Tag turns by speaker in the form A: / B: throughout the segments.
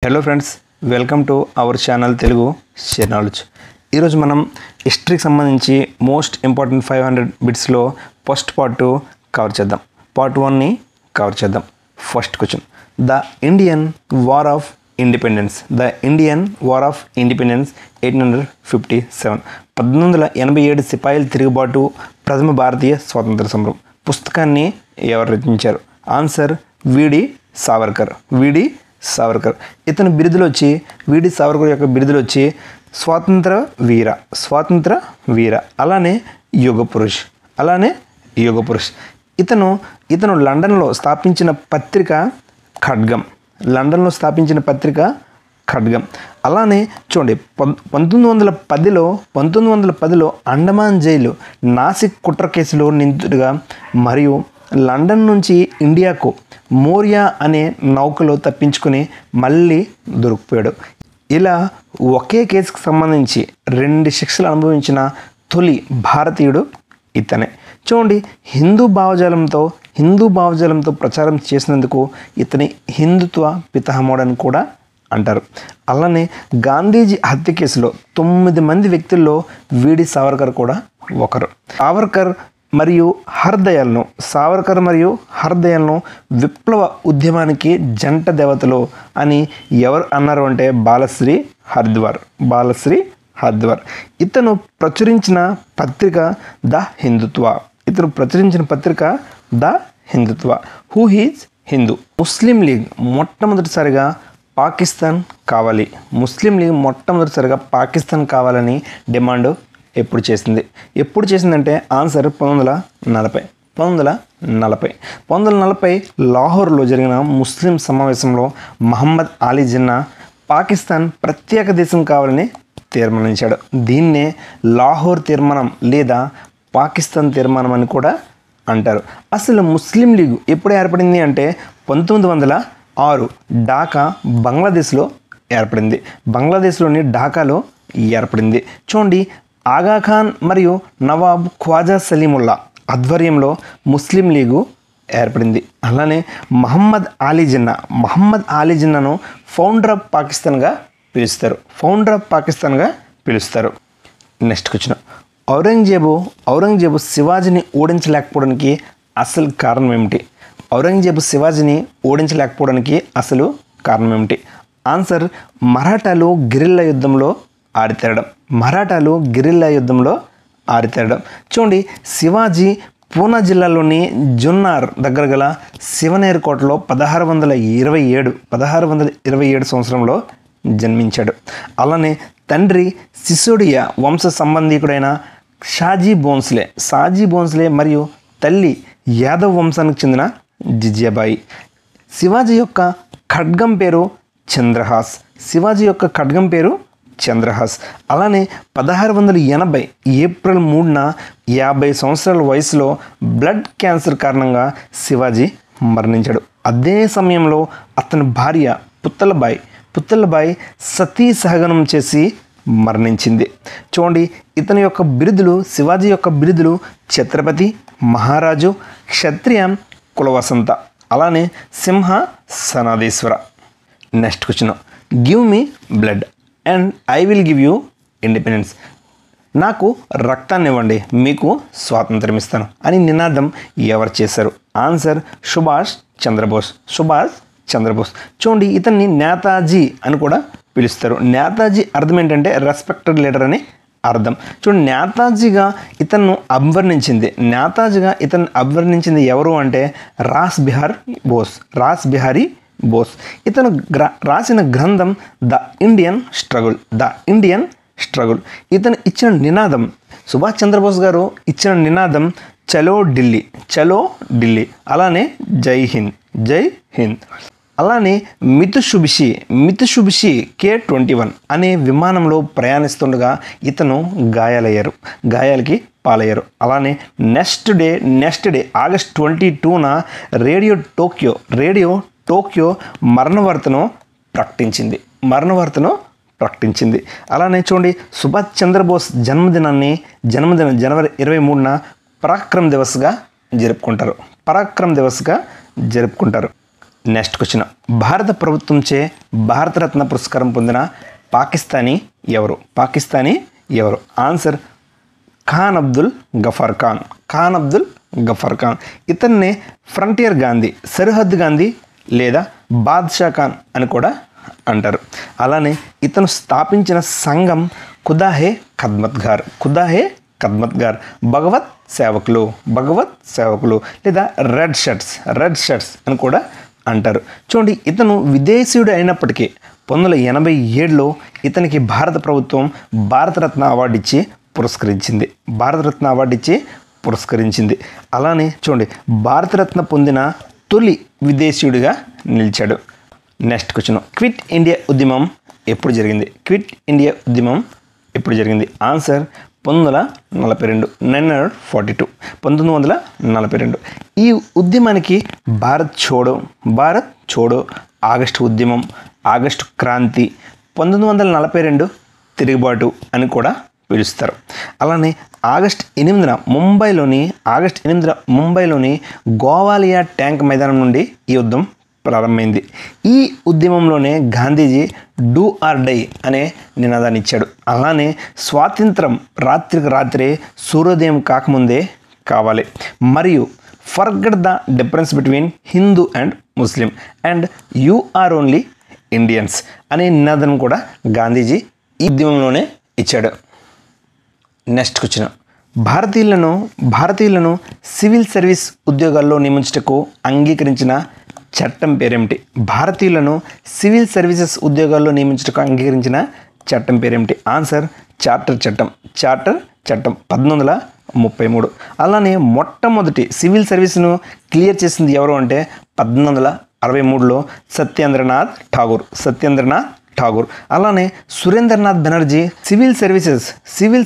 A: Hello friends, welcome to our channel Telugu share knowledge. ఈరోజు మనం హిస్టరీకి సంబంధించి మోస్ట్ ఇంపార్టెంట్ 500 బిట్స్లో ఫస్ట్ పార్ట్ 2 కవర్ చేద్దాం. పార్ట్ 1ని కవర్ చేద్దాం. First question, the Indian war of independence 1857. 1887 సిపాయిల తిరుగుబాటు, ప్రథమ భారతీయ స్వాతంత్ర సమరం. పుస్తకాన్ని ఎవరు రచించారు? ఆన్సర్ విడి సావర్కర్. ఇతని బిరుదులు వచ్చి విడి సావర్కర్ యొక్క బిరుదులు వచ్చి స్వాతంత్ర వీర, అలానే యుగ పురుష్. ఇతను లండన్లో స్థాపించిన పత్రిక ఖడ్గం. అలానే చూడండి, 1910లో అండమాన్ జైలు నాసిక్ కుట్ర కేసులో నిందితుడిగా మరియు లండన్ నుంచి ఇండియాకు మోరియా అనే నౌకలో తప్పించుకుని మళ్ళీ దొరికిపోయాడు. ఇలా ఒకే కేసుకు సంబంధించి 2 శిక్షలు అనుభవించిన తొలి భారతీయుడు ఇతనే. చూడండి, హిందూ భావజాలంతో ప్రచారం చేసినందుకు ఇతని హిందుత్వ పితామహుడని కూడా అంటారు. అలానే గాంధీజీ హత్య కేసులో 9 మంది వ్యక్తుల్లో విడి సావర్కర్ కూడా ఒకరు. సావర్కర్ మరియు హర్దయాల్ను విప్లవ ఉద్యమానికి జంట దేవతలు అని ఎవరు అన్నారు అంటే బాలశ్రీ హరిద్వార్. ఇతను ప్రచురించిన పత్రిక the Hindutva. Who is Hindu? Muslim league మొట్టమొదటిసారిగా పాకిస్తాన్ కావాలని డిమాండ్ ఎప్పుడు చేసిందంటే ఆన్సర్ 1940. లాహోర్లో జరిగిన ముస్లిం సమావేశంలో మహమ్మద్ అలీ జిన్నా పాకిస్తాన్ ప్రత్యేక దేశం కావాలని తీర్మానించాడు. దీన్నే లాహోర్ తీర్మానం లేదా పాకిస్తాన్ తీర్మానం అని కూడా అంటారు. అసలు ముస్లిం లీగ్ ఎప్పుడు ఏర్పడింది అంటే 1906 ఢాకా బంగ్లాదేశ్లోని ఢాకాలో ఏర్పడింది. చూడండి, ఆగాఖాన్ మరియు నవాబ్ ఖ్వాజా సలీముల్లా ఆధ్వర్యంలో ముస్లిం లీగు ఏర్పడింది. అలానే మహమ్మద్ అలీ జిన్నాను ఫౌండర్ ఆఫ్ పాకిస్తాన్గా పిలుస్తారు. నెక్స్ట్ క్వశ్చన్, ఔరంగజేబు శివాజీని ఓడించలేకపోవడానికి అసలు కారణం ఏమిటి? ఆన్సర్ మరాఠాలు గెరిల్లా యుద్ధంలో ఆరితేరడం. చూడండి, శివాజీ పూనా జిల్లాలోని జున్నార్ దగ్గర గల శివనేర్ కోటలో 1627 సంవత్సరంలో జన్మించాడు. అలానే తండ్రి సిసోడియా వంశ సంబంధీకుడైన షాజీ భోన్స్లే మరియు తల్లి యాదవ్ వంశానికి చెందిన జిజియాబాయి. శివాజీ యొక్క ఖడ్గం పేరు చంద్రహాస్. అలానే 1680 ఏప్రిల్ 3న 50 సంవత్సరాల వయసులో బ్లడ్ క్యాన్సర్ కారణంగా శివాజీ మరణించాడు. అదే సమయంలో అతని భార్య పుత్తలబాయి సతీ సహగమనం చేసి మరణించింది. చూడండి, శివాజీ యొక్క బిరుదులు ఛత్రపతి, మహారాజు, క్షత్రియ, కులవసంత, అలానే సింహ సనాదేశ్వర. Next question, give me blood and I will give you independence. నాకు రక్తాన్ని ఇవ్వండి, మీకు స్వాతంత్రం ఇస్తాను అని నినాదం ఎవరు చేశారు? ఆన్సర్ సుభాష్ చంద్రబోస్. చూడండి, ఇతన్ని నేతాజీ అని కూడా పిలుస్తారు. నేతాజీ అర్థం ఏంటంటే రెస్పెక్టెడ్ లీడర్ అని అర్థం. చూడండి, నేతాజీగా ఇతను అభివర్ణించింది ఎవరు అంటే రాస్ బిహారీ బోస్. ఇతను రాసిన గ్రంథం ద ఇండియన్ స్ట్రగుల్. ఇతను ఇచ్చిన నినాదం, సుభాష్ చంద్రబోస్ గారు ఇచ్చిన నినాదం చలో ఢిల్లీ, అలానే జై హింద్. అలానే మిత్సుబిషి K-21 అనే విమానంలో ప్రయాణిస్తుండగా ఇతను గాయాలకి పాలయ్యారు. అలానే నెక్స్ట్ డే ఆగస్ట్ 22న రేడియో టోక్యో మరణవార్తను ప్రకటించింది. అలానే చూడండి, సుభాష్ చంద్రబోస్ జన్మదినం జనవరి 23న పరాక్రమ్ దివస్గా జరుపుకుంటారు. నెక్స్ట్ క్వశ్చన్, భారత ప్రభుత్వంచే భారతరత్న పురస్కారం పొందిన పాకిస్తానీ ఎవరు? పాకిస్తానీ ఎవరు? ఆన్సర్ ఖాన్ అబ్దుల్ గఫార్ ఖాన్. ఖాన్ అబ్దుల్ గఫార్ ఖాన్. ఇతన్నే ఫ్రంటియర్ గాంధీ, సరిహద్దు గాంధీ లేదా బాద్షా ఖాన్ అని కూడా అంటారు. అలానే ఇతను స్థాపించిన సంఘం ఖుదాహే ఖద్మత్గార్. ఖుదాహే ఖద్మత్గార్, భగవత్ సేవకులు, భగవత్ సేవకులు లేదా రెడ్ షర్ట్స్ అని కూడా అంటారు. చూడండి, ఇతను విదేశీయుడు అయినప్పటికీ 1987లో ఇతనికి భారత ప్రభుత్వం భారతరత్న అవార్డు ఇచ్చి పురస్కరించింది. భారతరత్న అవార్డు ఇచ్చి పురస్కరించింది. అలానే చూడండి, భారతరత్న పొందిన తొలి విదేశీయుడిగా నిలిచాడు. నెక్స్ట్ క్వశ్చన్, క్విట్ ఇండియా ఉద్యమం ఎప్పుడు జరిగింది? క్విట్ ఇండియా ఉద్యమం ఎప్పుడు జరిగింది? ఆన్సర్ 1942, 1942, 1942. ఈ ఉద్యమానికి భారత్ చోడో, ఆగస్టు ఉద్యమం, ఆగస్టు క్రాంతి, 1942 తిరుగుబాటు అని కూడా పిలుస్తారు. అలానే ఆగస్టు 8న ముంబైలోని గోవాలియా ట్యాంక్ మైదానం నుండి ఈ యుద్ధం ప్రారంభమైంది. ఈ ఉద్యమంలోనే గాంధీజీ డూ ఆర్ డై అనే నినాదాన్ని ఇచ్చాడు. అలానే స్వాతంత్రం రాత్రికి రాత్రే సూర్యోదయం కాకముందే కావాలి, మరియు forget the difference between Hindu and Muslim and you are only Indians అనే నినాదం కూడా గాంధీజీ ఈ ఉద్యమంలోనే ఇచ్చాడు. నెక్స్ట్ క్వశ్చన్, భారతీయులను సివిల్ సర్వీస్ ఉద్యోగాల్లో నియమించుటకు అంగీకరించిన చట్టం పేరేమిటి? భారతీయులను సివిల్ సర్వీసెస్ ఉద్యోగాల్లో నియమించుటకు అంగీకరించిన చట్టం పేరేమిటి? ఆన్సర్ చార్టర్ చట్టం. 1833. అలానే మొట్టమొదటి సివిల్ సర్వీస్ను క్లియర్ చేసింది ఎవరు అంటే 1863లో సత్యేంద్రనాథ్ ఠాగూర్. అలానే సురేంద్రనాథ్ బెనర్జీ సివిల్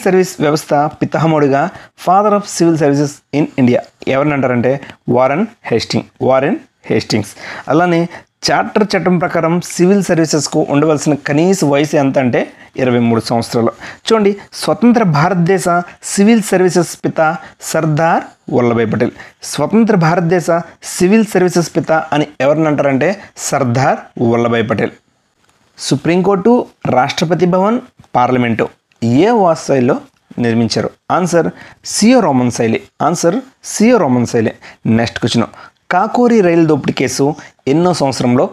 A: సర్వీస్ వ్యవస్థ పితామహుడిగా, father of civil services in India ఎవరిని అంటారంటే వారెన్ హేస్టింగ్స్. అలానే చార్టర్ చట్టం ప్రకారం సివిల్ సర్వీసెస్కు ఉండవలసిన కనీస వయసు ఎంత అంటే 23 సంవత్సరాలు. చూడండి, స్వతంత్ర భారతదేశ సివిల్ సర్వీసెస్ పిత సర్దార్ వల్లభాయ్ పటేల్. స్వతంత్ర భారతదేశ సివిల్ సర్వీసెస్ పిత అని ఎవరిని అంటారంటే సర్దార్ వల్లభాయ్ పటేల్. సుప్రీంకోర్టు, రాష్ట్రపతి భవన్, పార్లమెంటు ఏ వాస్తైలో నిర్మించారు? ఆన్సర్ సియో రోమన్ శైలి. నెక్స్ట్ క్వశ్చన్, కాకోరి రైలు దోపిడీ కేసు ఎన్నో సంవత్సరంలో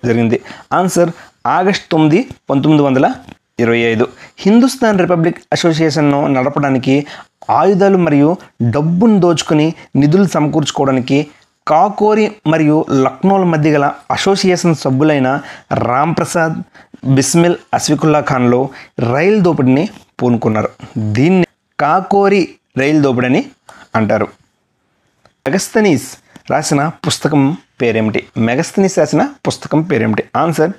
A: జరిగింది? Answer August 9, 1925. హిందుస్థాన్ రిపబ్లిక్ అసోసియేషన్ను నడపడానికి, ఆయుధాలు మరియు డబ్బును దోచుకుని నిధులు సమకూర్చుకోవడానికి కాకోరి మరియు లక్నోల మధ్య గల అసోసియేషన్ సభ్యులైన రాంప్రసాద్, బిస్మిల్, అస్ఫికుల్లా ఖాన్లో రైలు దోపిడీని పూనుకున్నారు. దీన్ని కాకోరి రైలు దోపిడీ అని అంటారు. మెగస్తనీస్ రాసిన పుస్తకం పేరేమిటి? ఆన్సర్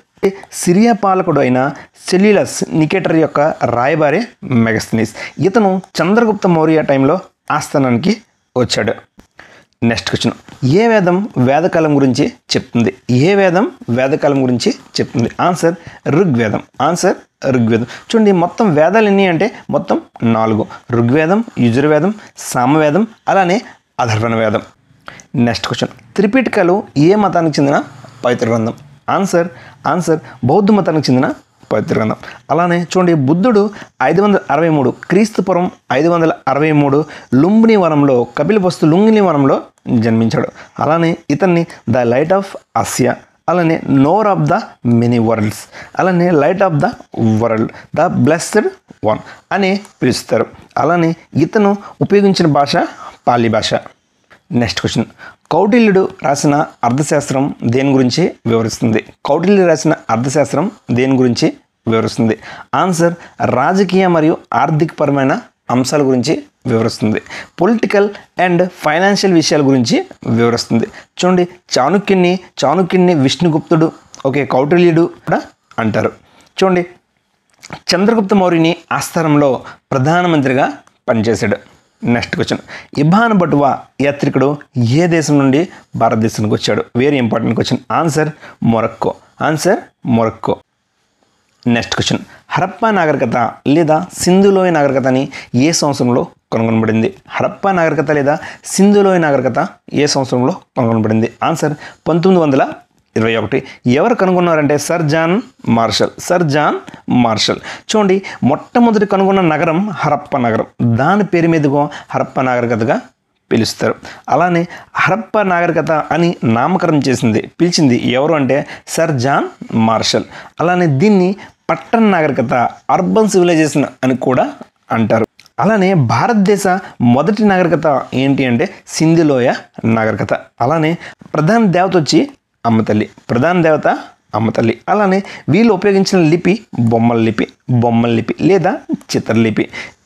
A: సిరియా పాలకుడు అయిన సెల్యూలస్ నికేటర్ యొక్క రాయబారి మెగస్తనీస్. ఇతను చంద్రగుప్త మౌర్య టైంలో ఆస్థానానికి వచ్చాడు. నెక్స్ట్ క్వశ్చన్, ఏ వేదం వేదకాలం గురించి చెప్తుంది? ఆన్సర్ ఋగ్వేదం. చూడండి, మొత్తం వేదాలు ఎన్ని అంటే మొత్తం 4. ఋగ్వేదం, యజుర్వేదం, సామవేదం, అలానే అథర్వణ వేదం. నెక్స్ట్ క్వశ్చన్, త్రిపిటకాలు ఏ మతానికి చెందిన పవిత్ర గ్రంథం? ఆన్సర్ బౌద్ధ మతానికి చెందిన పవిత్ర గ్రంథం. అలానే చూడండి, బుద్ధుడు 563 క్రీస్తుపురం 563 లుంబిని వనంలో, కపిలవస్తు లుంబిని వనంలో జన్మించాడు. అలానే ఇతన్ని ద లైట్ ఆఫ్ ఆసియా, అలానే నోర్ ఆఫ్ ద మెనీ వరల్డ్స్, అలానే light of the world, the blessed one అని పిలుస్తారు. అలానే ఇతను ఉపయోగించిన భాష పాలి భాష. నెక్స్ట్ క్వశ్చన్, కౌటిల్యుడు రాసిన అర్థశాస్త్రం దేని గురించి వివరిస్తుంది? ఆన్సర్ రాజకీయ మరియు ఆర్థికపరమైన అంశాల గురించి వివరిస్తుంది. పొలిటికల్ అండ్ ఫైనాన్షియల్ విషయాల గురించి వివరిస్తుంది. చూడండి, చాణుక్యుని విష్ణుగుప్తుడు, కౌటిల్యుడు కూడా అంటారు. చూడండి, చంద్రగుప్త మౌర్యుని ఆస్థానంలో ప్రధానమంత్రిగా పనిచేశాడు. నెక్స్ట్ క్వశ్చన్, ఇబ్హాన్ బటువా యాత్రికుడు ఏ దేశం నుండి భారతదేశానికి వచ్చాడు? Very important question. Answer Morocco. Next question, Harappa నాగరికత లేదా సింధులోయ నాగరికత అని ఏ సంవత్సరంలో కనుగొనబడింది? హరప్పా నాగరికత లేదా సింధులోయ నాగరికత ఏ సంవత్సరంలో కనుగొనబడింది? ఆన్సర్ 1921. ఎవరు కనుగొన్నారంటే sir John Marshall. Sir John Marshall. చూడండి, మొట్టమొదటి కనుగొన్న నగరం హరప్పా నగరం. దాని పేరు మీదుగా హరప్పా నాగరికతగా పిలుస్తారు. అలానే హరప్పా నాగరికత అని నామకరణం పిలిచింది ఎవరు అంటే సర్ జాన్ మార్షల్. అలానే దీన్ని పట్టణ నాగరికత, అర్బన్ సివిలైజేషన్ అని కూడా అంటారు. అలానే భారతదేశ మొదటి నాగరికత ఏంటి అంటే సింధులోయ నాగరికత. అలానే ప్రధాన దేవత వచ్చి అమ్మతల్లి. ప్రధాన దేవత అమ్మతల్లి. అలానే వీళ్ళు ఉపయోగించిన లిపి బొమ్మల లిపి లేదా చిత్రలిపి.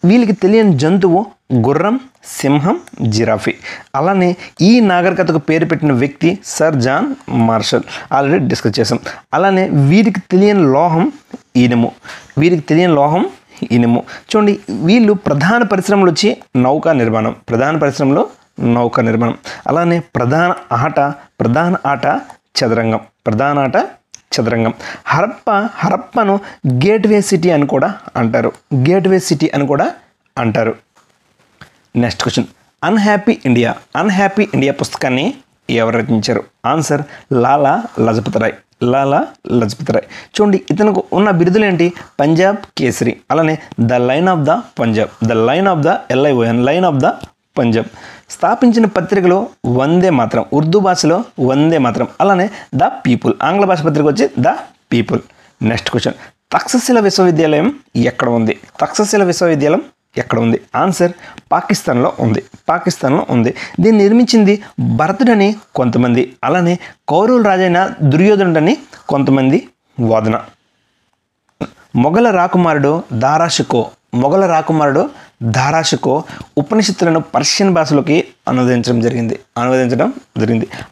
A: వీళ్ళకి తెలియని జంతువు గుర్రం, సింహం, జిరాఫీ. అలానే ఈ నాగరికతకు పేరు పెట్టిన వ్యక్తి Sir John Marshall, already discuss చేసాం. అలానే వీరికి తెలియని లోహం ఇనుము. చూడండి, వీళ్ళు ప్రధాన పరిశ్రమలు వచ్చి నౌకా నిర్మాణం. అలానే ప్రధాన ఆట చదరంగం. హరప్పను గేట్వే సిటీ అని కూడా అంటారు. నెక్స్ట్ క్వశ్చన్, అన్హ్యాపీ ఇండియా పుస్తకాన్ని ఎవరు రచించారు? ఆన్సర్ లాలా లజపత్ రాయ్. చూడండి, ఇతనికి ఉన్న బిరుదులు ఏంటి? పంజాబ్ కేసరి. అలానే the line of the Punjab. స్థాపించిన పత్రికలో వందే మాత్రం, ఉర్దూ భాషలో వందే మాత్రం. అలానే ద పీపుల్, ఆంగ్ల భాష పత్రిక వచ్చి the people. Next question, Takshashila విశ్వవిద్యాలయం ఎక్కడ ఉంది? ఆన్సర్ పాకిస్తాన్లో ఉంది. దీన్ని నిర్మించింది భరతుడని కొంతమంది, అలానే కౌరవుల రాజైన దుర్యోధనుడని కొంతమంది వాదన. మొఘల రాకుమారుడు దారాషుకో ఉపనిషత్తులను పర్షియన్ భాషలోకి అనువదించడం జరిగింది.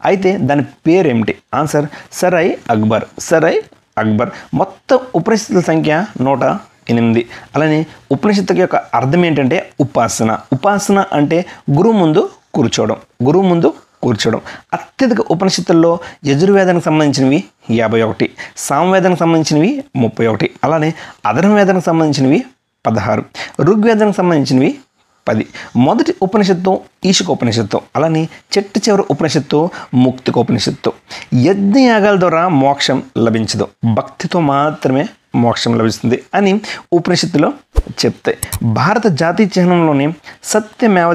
A: అయితే దాని పేరేమిటి? ఆన్సర్ సరై అక్బర్. మొత్తం ఉపనిషత్తుల సంఖ్య 108. అలానే ఉపనిషత్తు యొక్క అర్థం ఏంటంటే ఉపాసన అంటే గురువు ముందు కూర్చోవడం. అత్యధిక ఉపనిషత్తుల్లో యజుర్వేదానికి సంబంధించినవి 51, సామవేదానికి సంబంధించినవి 31, అలానే అధర్వవేదానికి సంబంధించినవి 16, ఋగ్వేదానికి సంబంధించినవి 10. మొదటి ఉపనిషత్తు ఈశకోపనిషత్తు. అలానే చివరి ఉపనిషత్తు ముక్తికోపనిషత్తు. యజ్ఞయాగాల ద్వారా మోక్షం లభించదు, భక్తితో మాత్రమే మోక్షం లభిస్తుంది అని ఉపనిషత్తులో చెప్తాయి. భారత జాతీయ చిహ్నంలోని సత్యమేవ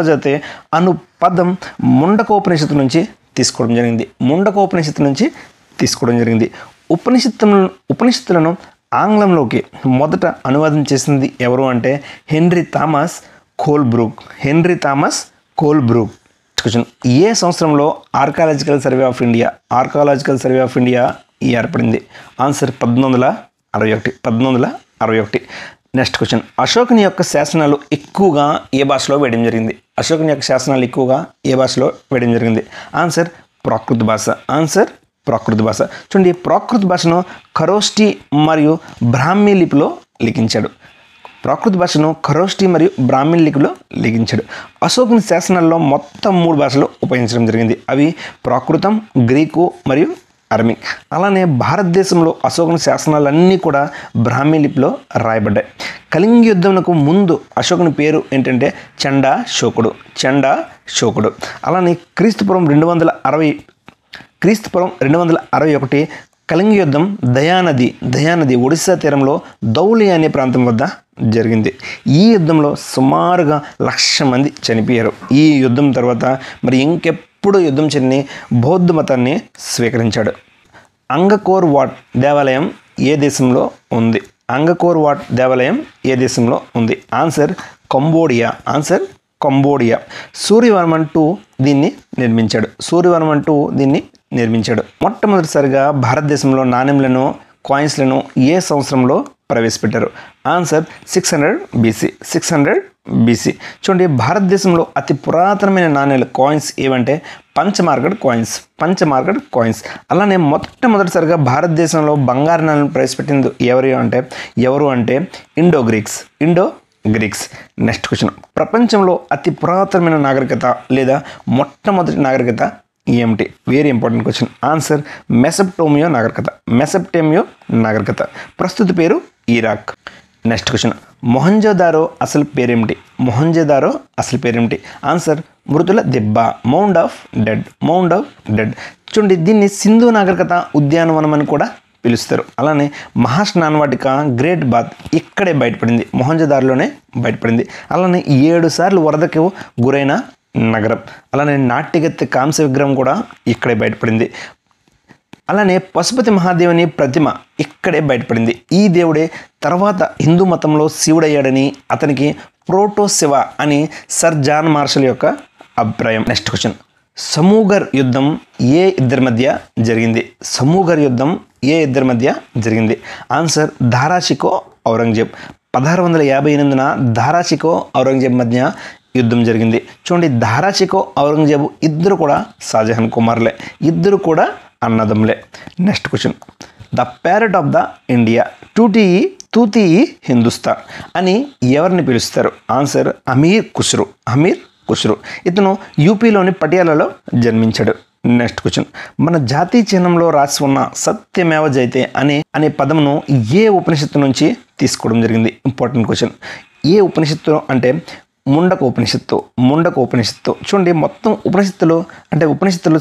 A: జయతే అను పదం ముండకోపనిషత్తు నుంచి తీసుకోవడం జరిగింది. ఉపనిషత్తులను ఆంగ్లంలోకి మొదట అనువాదం చేసింది ఎవరు అంటే హెన్రీ థామస్ కోల్బ్రూక్. ఏ సంవత్సరంలో ఆర్కాలజికల్ సర్వే ఆఫ్ ఇండియా ఏర్పడింది? ఆన్సర్ 1961. నెక్స్ట్ క్వశ్చన్, అశోకుని యొక్క శాసనాలు ఎక్కువగా ఏ భాషలో వేయడం జరిగింది? ఆన్సర్ ప్రాకృత భాష. చూడండి, ప్రాకృత భాషను ఖరోష్టి మరియు బ్రాహ్మీ లిపిలో లిఖించాడు. అశోకుని శాసనాల్లో మొత్తం 3 భాషలు ఉపయోగించడం జరిగింది. అవి ప్రాకృతం, గ్రీకు మరియు అరమిక్. అలానే భారతదేశంలో అశోకుని శాసనాలన్నీ కూడా బ్రాహ్మీ లిపిలో రాయబడ్డాయి. కళింగ యుద్ధంకు ముందు అశోకుని పేరు ఏంటంటే చండా-శోకుడు. అలానే క్రీస్తుపురం 261 కళింగ యుద్ధం దయానది ఒడిశా తీరంలో ధౌలి అనే ప్రాంతం వద్ద జరిగింది. ఈ యుద్ధంలో సుమారుగా 1,00,000 మంది చనిపోయారు. ఈ యుద్ధం తర్వాత మరి ఇంకెప్పుడు యుద్ధం చెంది బౌద్ధ మతాన్ని స్వీకరించాడు. అంగకోర్ వాట్ దేవాలయం ఏ దేశంలో ఉంది? Answer Cambodia. సూర్యవర్మన్ II దీన్ని నిర్మించాడు. మొట్టమొదటిసారిగా భారతదేశంలో నాణెంలను, కాయిన్స్లను ఏ సంవత్సరంలో ప్రవేశపెట్టారు? Answer 600 BC. చూడండి, భారతదేశంలో అతి పురాతనమైన నాణ్యాలు కాయిన్స్ ఏవంటే పంచమార్గడ్ కాయిన్స్. అలానే మొట్టమొదటిసారిగా భారతదేశంలో బంగారు నాణ్యాలను ప్రవేశపెట్టింది ఎవరు అంటే ఇండో గ్రీక్స్. నెక్స్ట్ క్వశ్చన్, ప్రపంచంలో అతి పురాతనమైన నాగరికత లేదా మొట్టమొదటి నాగరికత ఏమిటి? Very important question. Answer Mesopotamia నాగరికత. ప్రస్తుత పేరు ఇరాక్. నెక్స్ట్ క్వశ్చన్, మొహంజోదారో అసలు పేరేమిటి? మొహంజోదారో అసలు పేరేమిటి? ఆన్సర్ మృతుల దిబ్బ, mound of dead, mound of dead. చూడండి, దీన్ని సింధు నాగరికత ఉద్యానవనం అని కూడా పిలుస్తారు. అలానే మహాస్నానవాటిక, గ్రేట్ బాత్ ఇక్కడే బయటపడింది, మొహంజోదారోలోనే బయటపడింది. అలానే 7 సార్లు వరదకు గురైన నగరం. అలానే నాట్యగత్తె కాంస్య విగ్రహం కూడా ఇక్కడే బయటపడింది. అలానే పశుపతి మహాదేవుని ప్రతిమ ఇక్కడే బయటపడింది. ఈ దేవుడే తర్వాత హిందూ మతంలో శివుడయ్యాడని, అతనికి ప్రోటో శివ అని సర్ జాన్ మార్షల్ యొక్క అభిప్రాయం. నెక్స్ట్ క్వశ్చన్, సమూగర్ యుద్ధం ఏ ఇద్దరి మధ్య జరిగింది? సమూగర్ యుద్ధం ఏ ఇద్దరి మధ్య జరిగింది? ఆన్సర్ దారాషికో ఔరంగజేబ్. 1658న దారాషికో ఔరంగజేబ్ మధ్య యుద్ధం జరిగింది. చూడండి, దారాషికో ఔరంగజేబు ఇద్దరు కూడా షాజహాన్ కుమారులే, ఇద్దరు కూడా అన్నదమ్ములే. Next question, the parrot of the India, Tuti Hindustan అని ఎవరిని పిలుస్తారు? ఆన్సర్ అమీర్ ఖుస్రో. అమీర్ ఖుస్రో ఇతను యూపీలోని పటియాలలో జన్మించాడు. నెక్స్ట్ క్వశ్చన్, మన జాతీయ చిహ్నంలో రాసి ఉన్న సత్యమేవ జయతే అనే పదమును ఏ ఉపనిషత్తు నుంచి తీసుకోవడం జరిగింది? Important question. ఏ ఉపనిషత్తు అంటే ముండక ఉపనిషత్తు. ముండక ఉపనిషత్తు. చూడండి, మొత్తం ఉపనిషత్తులు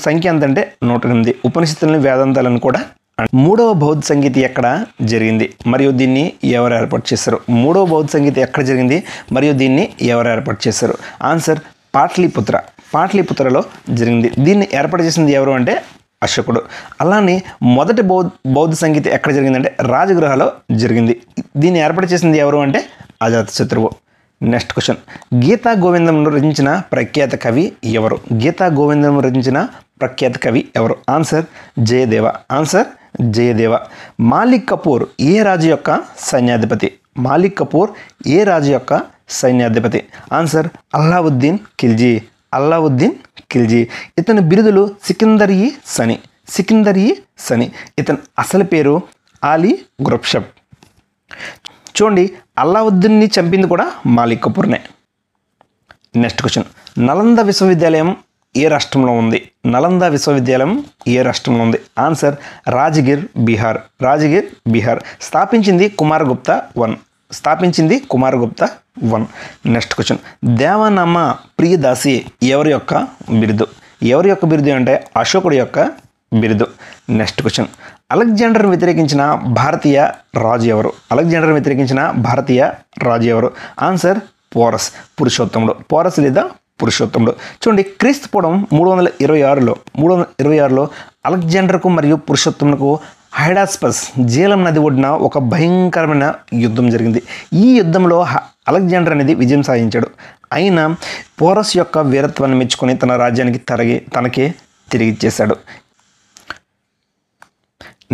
A: సంఖ్య ఎంతంటే 108 ఉపనిషత్తులని, వేదాంతాలను కూడా. 3వ బౌద్ధ సంగీతి ఎక్కడ జరిగింది మరియు దీన్ని ఎవరు ఏర్పాటు చేశారు? 3వ బౌద్ధ సంగీతి ఎక్కడ జరిగింది మరియు దీన్ని ఎవరు ఏర్పాటు చేశారు? ఆన్సర్ పాట్లీపుత్రలో జరిగింది. దీన్ని ఏర్పాటు చేసింది ఎవరు అంటే అశోకుడు. అలానే మొదటి బౌద్ధ సంగీతి ఎక్కడ జరిగిందంటే రాజగృహలో జరిగింది. దీన్ని ఏర్పాటు చేసింది ఎవరు అంటే అజాతశత్రువు. నెక్స్ట్ క్వశ్చన్, గీతా గోవిందంను రచించిన ప్రఖ్యాత కవి ఎవరు? గీతా గోవిందం రచించిన ప్రఖ్యాత కవి ఎవరు? ఆన్సర్ జయదేవ. ఆన్సర్ జయదేవ. మాలిక్ కపూర్ ఏ రాజు యొక్క సైన్యాధిపతి? మాలిక్ కపూర్ ఏ రాజు యొక్క సైన్యాధిపతి? ఆన్సర్ అల్లావుద్దీన్ ఖిల్జీ. అల్లావుద్దీన్ ఖిల్జీ. ఇతని బిరుదులు సికిందర్-ఈ సని. ఇతని అసలు పేరు ఆలీ గురబ్షబ్. చూడండి, అల్లావుద్దీన్ని చంపింది కూడా మాలిక్ కపూర్నే. నెక్స్ట్ క్వశ్చన్, నలంద విశ్వవిద్యాలయం ఏ రాష్ట్రంలో ఉంది? నలంద విశ్వవిద్యాలయం ఏ రాష్ట్రంలో ఉంది? ఆన్సర్ రాజగిర్, బీహార్. స్థాపించింది Kumaragupta I. Next question, Devanama Priyadasi ఎవరి యొక్క బిరుదు అంటే అశోకుడి యొక్క బిరుదు. నెక్స్ట్ క్వశ్చన్, అలెగ్జాండర్ను వ్యతిరేకించిన భారతీయ రాజు ఎవరు? ఆన్సర్ పోరస్, పురుషోత్తముడు. చూడండి, క్రీస్తు పూర్వం 326లో అలెగ్జాండర్కు మరియు పురుషోత్తమునకు హైడాస్పస్ జీలం నది ఒడ్డున ఒక భయంకరమైన యుద్ధం జరిగింది. ఈ యుద్ధంలో అలెగ్జాండర్ అనేది విజయం సాధించాడు. అయినా పోరస్ యొక్క వీరత్వాన్ని మెచ్చుకొని తన రాజ్యానికి తనకే తిరిగి ఇచ్చేశాడు.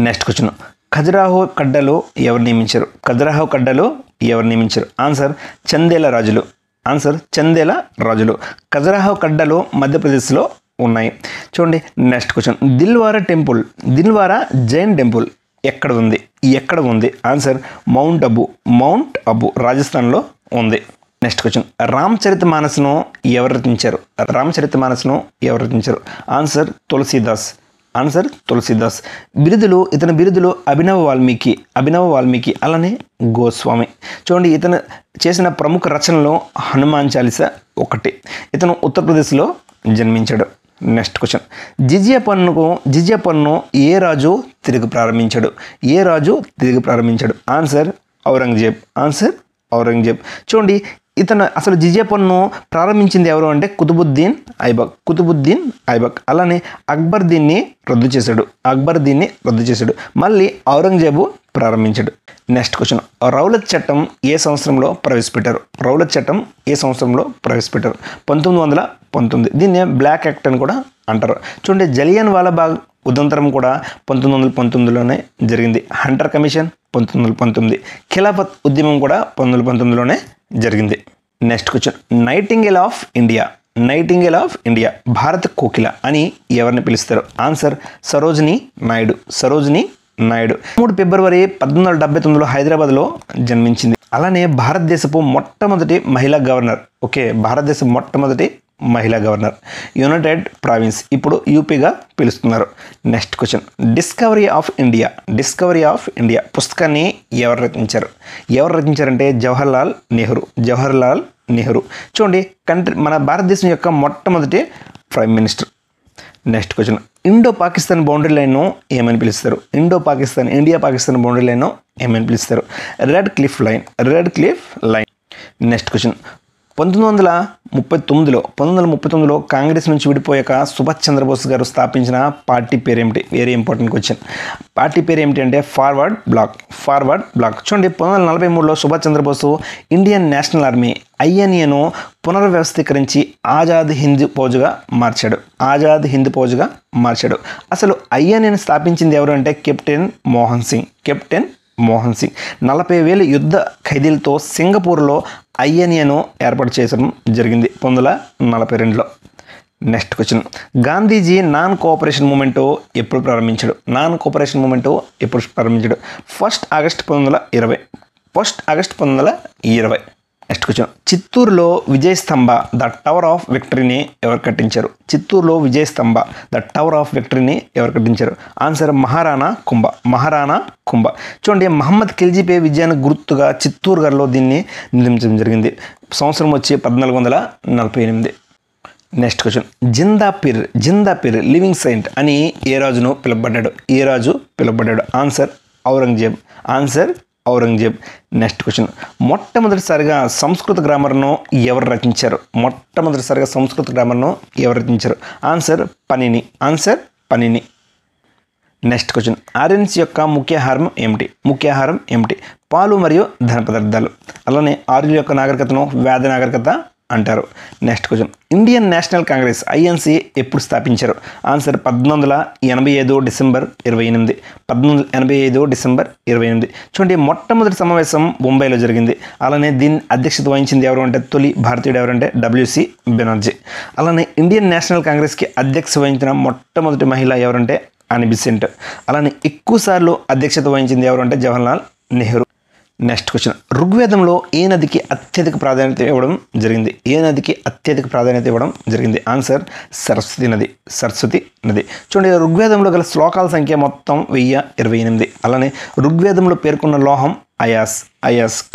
A: నెక్స్ట్ క్వశ్చన్, ఖజురాహో కడ్డలో ఎవరు నియమించారు? ఆన్సర్ చందేల రాజులు. ఖజురాహో కడ్డలో మధ్యప్రదేశ్లో ఉన్నాయి. చూడండి, next question, Dilwara Jain temple ఎక్కడ ఉంది? ఆన్సర్ మౌంట్ అబు రాజస్థాన్లో ఉంది. నెక్స్ట్ క్వశ్చన్, రామచరితమానస్ను ఎవరు రచించారు? ఆన్సర్ తులసీదాస్. ఇతని బిరుదులు అభినవ వాల్మీకి అలానే గోస్వామి. చూడండి, ఇతను చేసిన ప్రముఖ రచనలో హనుమాన్ చాలీసా ఒకటి. ఇతను ఉత్తరప్రదేశ్లో జన్మించాడు. నెక్స్ట్ క్వశ్చన్, జిజియా పన్ను ఏ రాజు తిరిగి ప్రారంభించాడు? ఆన్సర్ ఔరంగజేబ్. చూడండి, ఇతను అసలు జిజియా పన్ను ప్రారంభించింది ఎవరు అంటే కుతుబుద్దీన్ ఐబక్. అలానే అక్బర్ దీన్ని రద్దు చేశాడు. మళ్ళీ ఔరంగజేబు ప్రారంభించాడు. నెక్స్ట్ క్వశ్చన్, రౌలత్ చట్టం ఏ సంవత్సరంలో ప్రవేశపెట్టారు? 1919. దీన్ని బ్లాక్ యాక్ట్ అని కూడా అంటారు. చూడండి, జలియన్ వాలాబాగ్ ఉదంతరం కూడా 1919లోనే జరిగింది. Hunter commission 1919. ఖిలాఫత్ ఉద్యమం కూడా 1919లోనే జరిగింది. Next question, nightingale of India భారత కోకిల అని ఎవరిని పిలుస్తారు? ఆన్సర్ సరోజినీ నాయుడు. 3 ఫిబ్రవరి 1879లో హైదరాబాద్లో జన్మించింది. అలానే భారతదేశపు మొట్టమొదటి మహిళా గవర్నర్. భారతదేశం మొట్టమొదటి మహిళా గవర్నర్. యునైటెడ్ ప్రావిన్స్ ఇప్పుడు యూపీగా పిలుస్తున్నారు. Next question, discovery of India పుస్తకాన్ని ఎవరు రచించారు? ఎవరు రచించారంటే జవహర్లాల్ నెహ్రూ. చూడండి, మన భారతదేశం యొక్క మొట్టమొదటి prime minister. Next question, Indo Pakistan boundary లైన్ను ఏమని పిలుస్తారు? ఇండియా పాకిస్తాన్ బౌండరీ లైన్ను ఏమని పిలుస్తారు? Radcliffe line. Next question, 1939లో కాంగ్రెస్ నుంచి విడిపోయాక సుభాష్ చంద్రబోస్ గారు స్థాపించిన పార్టీ పేరు ఏమిటి? Very important question. పార్టీ పేరు ఏమిటి అంటే ఫార్వర్డ్ బ్లాక్. చూడండి, 1943లో Subhash Chandrabose Indian national army ఐఎన్ఏను పునర్వ్యవస్థీకరించి ఆజాద్ హింద్ ఫౌజ్గా మార్చాడు. అసలు ఐఎన్ఏని స్థాపించింది ఎవరు అంటే కెప్టెన్ మోహన్ సింగ్. 40,000 యుద్ధ ఖైదీలతో సింగపూర్లో ఐఎన్ఏను ఏర్పాటు చేయడం జరిగింది 1942లో. Next question, Gandhiji non cooperation movement ఎప్పుడు ప్రారంభించాడు? 1 ఆగస్ట్ 1920. నెక్స్ట్ క్వశ్చన్, చిత్తూరులో విజయస్తంభ ద టవర్ ఆఫ్ విక్టరీని ఎవరు కట్టించారు? ఆన్సర్ మహారాణా కుంభ. చూడండి, మహమ్మద్ ఖిల్జీపై విజయానికి గుర్తుగా చిత్తూరుగఢ్లో దీన్ని నిర్మించడం జరిగింది. సంవత్సరం వచ్చి 1448. నెక్స్ట్ క్వశ్చన్, జిందాపీర్ లివింగ్ సెయింట్ అని ఏ రాజు పిలువబడ్డాడు? ఆన్సర్ ఔరంగజేబ్. నెక్స్ట్ క్వశ్చన్, మొట్టమొదటిసారిగా సంస్కృత గ్రామర్ను ఎవరు రచించారు? ఆన్సర్ పనిని. నెక్స్ట్ క్వశ్చన్, ఆర్యన్స్ యొక్క ముఖ్య ఆహారం ఏమిటి? పాలు మరియు ధన పదార్థాలు. అలానే ఆర్యుల యొక్క నాగరికతను వేద నాగరికత అంటారు. Next question, Indian National Congress INC ఎప్పుడు స్థాపించారు? Answer 1885 December 28. చూడండి, మొట్టమొదటి సమావేశం ముంబైలో జరిగింది. అలానే దీన్ని అధ్యక్షత వహించింది ఎవరు అంటే తొలి భారతీయుడు ఎవరంటే WC బెనర్జీ. అలానే ఇండియన్ నేషనల్ కాంగ్రెస్కి అధ్యక్ష వహించిన మొట్టమొదటి మహిళ ఎవరంటే అని బిసెంట్. అలానే ఎక్కువసార్లు అధ్యక్షత వహించింది ఎవరు అంటే జవహర్లాల్ నెహ్రూ. నెక్స్ట్ క్వశ్చన్, ఋగ్వేదంలో ఏ నదికి అత్యధిక ప్రాధాన్యత ఇవ్వడం జరిగింది? ఆన్సర్ సరస్వతి నది. చూడండి, ఋగ్వేదంలో గల శ్లోకాల సంఖ్య మొత్తం 1028. అలానే ఋగ్వేదంలో పేర్కొన్న లోహం అయాస్,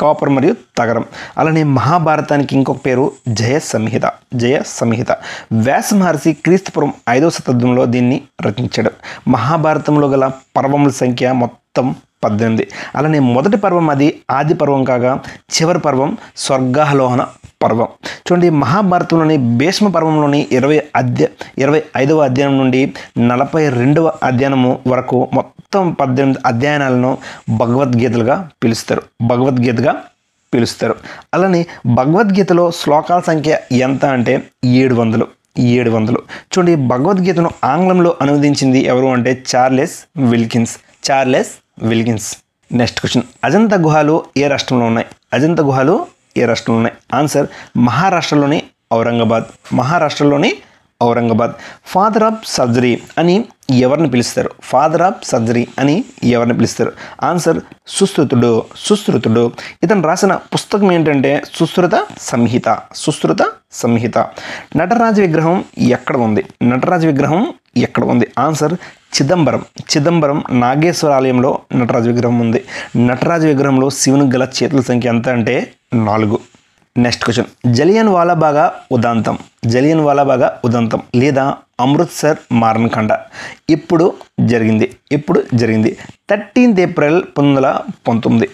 A: కాపర్ మరియు తగరం. అలానే మహాభారతానికి ఇంకొక పేరు జయ సంహిత. వ్యాస మహర్షి క్రీస్తుపూర్వం 5వ శతాబ్దంలో దీన్ని రచించాడు. మహాభారతంలో గల పర్వముల సంఖ్య మొత్తం 18. అలానే మొదటి పర్వం అది ఆది పర్వం కాగా చివరి పర్వం స్వర్గారోహణ పర్వం. చూడండి, మహాభారతంలోని భీష్మ పర్వంలోని 25వ అధ్యాయం నుండి 42వ అధ్యాయము వరకు మొత్తం 18 అధ్యాయాలను భగవద్గీతగా పిలుస్తారు. అలానే భగవద్గీతలో శ్లోకాల సంఖ్య ఎంత అంటే 700. చూడండి, భగవద్గీతను ఆంగ్లంలో అనువదించింది ఎవరు అంటే Charles Wilkins. Next question, Ajanta గుహలు ఏ రాష్ట్రంలో ఉన్నాయి? ఆన్సర్ మహారాష్ట్రలోని ఔరంగాబాద్. ఫాదర్ ఆఫ్ సర్జరీ అని ఎవరిని పిలుస్తారు? ఆన్సర్ సుశ్రుతుడు. ఇతను రాసిన పుస్తకం ఏంటంటే సుశ్రుత సంహిత. నటరాజ విగ్రహం ఎక్కడ ఉంది? ఆన్సర్ చిదంబరం నాగేశ్వర ఆలయంలో నటరాజ విగ్రహం ఉంది. నటరాజ విగ్రహంలో శివునికి గల చేతుల సంఖ్య ఎంత అంటే 4. నెక్స్ట్ క్వశ్చన్, జలియన్ వాలాబాగ్ ఉదంతం లేదా అమృత్సర్ మారణకాండ ఎప్పుడు జరిగింది? 13th April 1919.